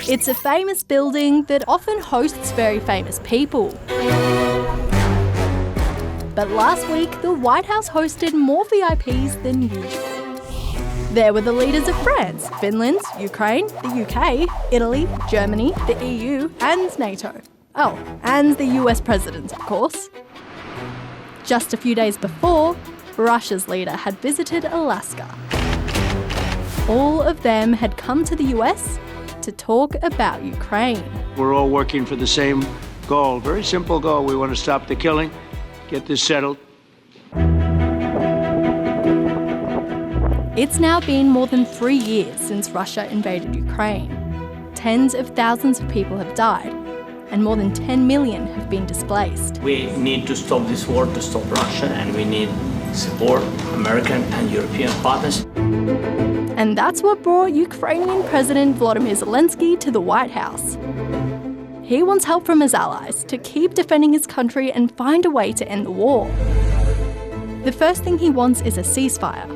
It's a famous building that often hosts very famous people. But last week, the White House hosted more VIPs than usual. There were the leaders of France, Finland, Ukraine, the UK, Italy, Germany, the EU, and NATO. Oh, and the US president, of course. Just a few days before, Russia's leader had visited Alaska. All of them had come to the US to talk about Ukraine. We're all working for the same goal, very simple goal. We want to stop the killing, get this settled. It's now been more than 3 years since Russia invaded Ukraine. Tens of thousands of people have died, and more than 10 million have been displaced. We need to stop this war to stop Russia, and we need support American and European partners. And that's what brought Ukrainian President Volodymyr Zelensky to the White House. He wants help from his allies to keep defending his country and find a way to end the war. The first thing he wants is a ceasefire,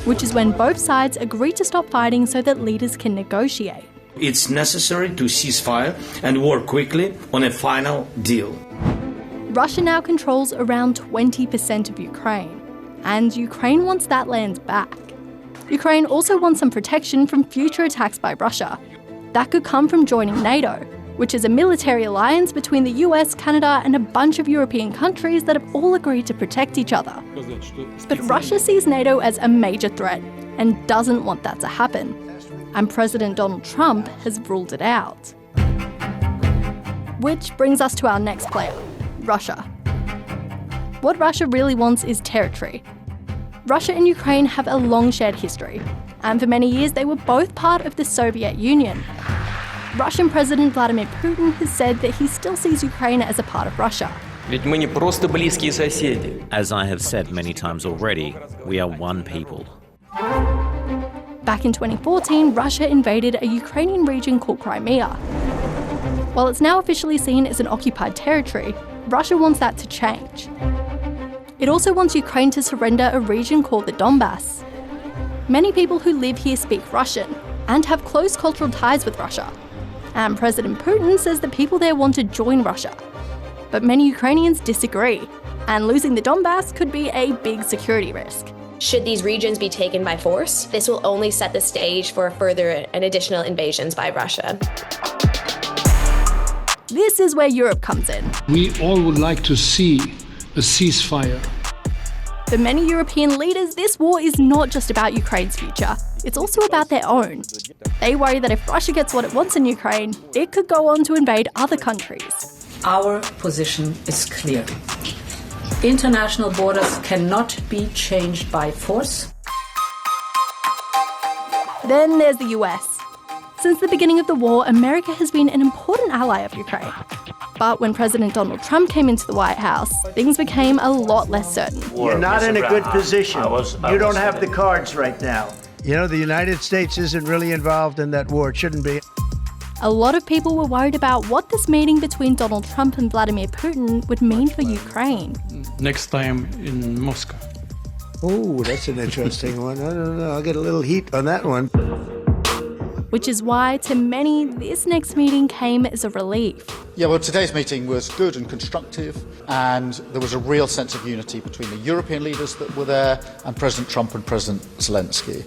which is when both sides agree to stop fighting so that leaders can negotiate. It's necessary to cease fire and work quickly on a final deal. Russia now controls around 20% of Ukraine, and Ukraine wants that land back. Ukraine also wants some protection from future attacks by Russia. That could come from joining NATO, which is a military alliance between the US, Canada, and a bunch of European countries that have all agreed to protect each other. But Russia sees NATO as a major threat and doesn't want that to happen. And President Donald Trump has ruled it out. Which brings us to our next player, Russia. What Russia really wants is territory. Russia and Ukraine have a long shared history, and for many years they were both part of the Soviet Union. Russian President Vladimir Putin has said that he still sees Ukraine as a part of Russia. As I have said many times already, we are one people. Back in 2014, Russia invaded a Ukrainian region called Crimea. While it's now officially seen as an occupied territory, Russia wants that to change. It also wants Ukraine to surrender a region called the Donbass. Many people who live here speak Russian and have close cultural ties with Russia. And President Putin says that people there want to join Russia. But many Ukrainians disagree, and losing the Donbass could be a big security risk. Should these regions be taken by force, this will only set the stage for further and additional invasions by Russia. This is where Europe comes in. We all would like to see a ceasefire. For many European leaders, this war is not just about Ukraine's future, it's also about their own. They worry that if Russia gets what it wants in Ukraine, it could go on to invade other countries. Our position is clear. International borders cannot be changed by force. Then there's the US. Since the beginning of the war, America has been an important ally of Ukraine. But when President Donald Trump came into the White House, things became a lot less certain. You're not in a good position. You don't have the cards right now. You know, the United States isn't really involved in that war. It shouldn't be. A lot of people were worried about what this meeting between Donald Trump and Vladimir Putin would mean for Ukraine. Next time in Moscow. Oh, that's an interesting one. I don't know. I'll get a little heat on that one. Which is why, to many, this next meeting came as a relief. Yeah, well, today's meeting was good and constructive, and there was a real sense of unity between the European leaders that were there and President Trump and President Zelensky.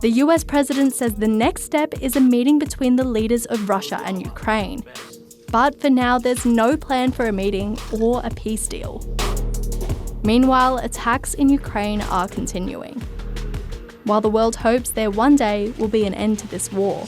The US president says the next step is a meeting between the leaders of Russia and Ukraine. But for now, there's no plan for a meeting or a peace deal. Meanwhile, attacks in Ukraine are continuing, while the world hopes there one day will be an end to this war.